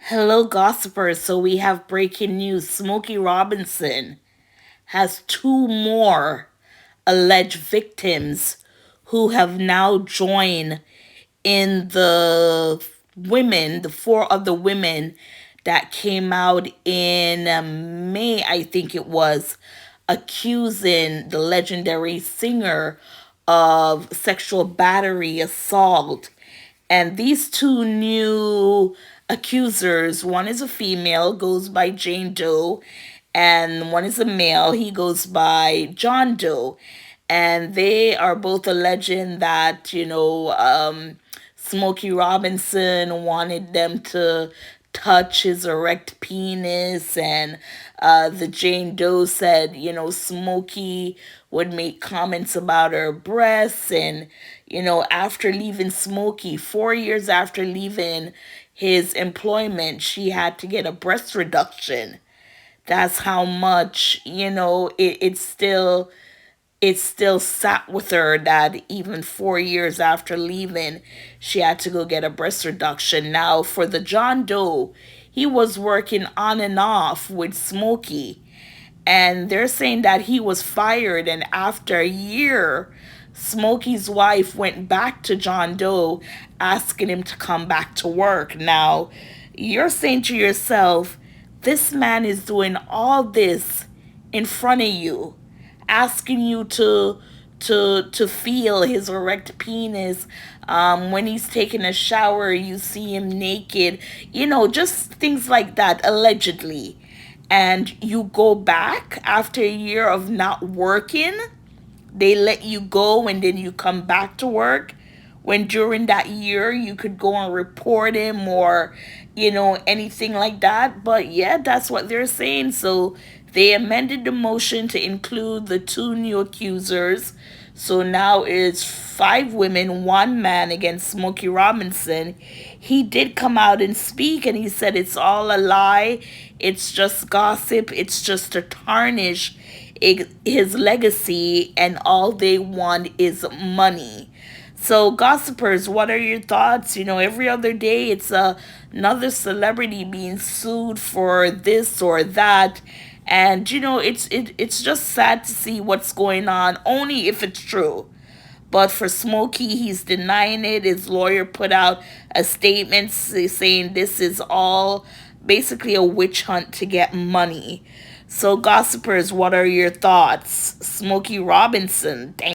Hello, gossipers. So we have breaking news. Smokey Robinson has two more alleged victims who have now joined in the four of the women that came out in May, I think it was, accusing the legendary singer of sexual battery assault. And these two new accusers, one is a female, goes by Jane Doe, and one is a male, he goes by John Doe. And they are both alleging that, Smokey Robinson wanted them to touch his erect penis, and the Jane Doe said, Smokey would make comments about her breasts, and after leaving Smokey, 4 years after leaving his employment, she had to get a breast reduction. That's how much it still sat with her that even 4 years after leaving, she had to go get a breast reduction. Now, for the John Doe, he was working on and off with Smokey, and they're saying that he was fired. And after a year, Smokey's wife went back to John Doe asking him to come back to work. Now, you're saying to yourself, this man is doing all this in front of you, asking you to feel his erect penis. When he's taking a shower, you see him naked. Just things like that, allegedly. And you go back after a year of not working. They let you go, and then you come back to work, when during that year you could go and report him, or anything like that. But yeah, that's what they're saying. So they amended the motion to include the two new accusers. So now it's five women, one man against Smokey Robinson. He did come out and speak, and he said it's all a lie. It's just gossip. It's just to tarnish his legacy, and all they want is money. So, gossipers, what are your thoughts? Every other day it's another celebrity being sued for this or that. And it's just sad to see what's going on, only if it's true. But for Smokey, he's denying it. His lawyer put out a statement saying this is all basically a witch hunt to get money. So, gossipers, what are your thoughts? Smokey Robinson.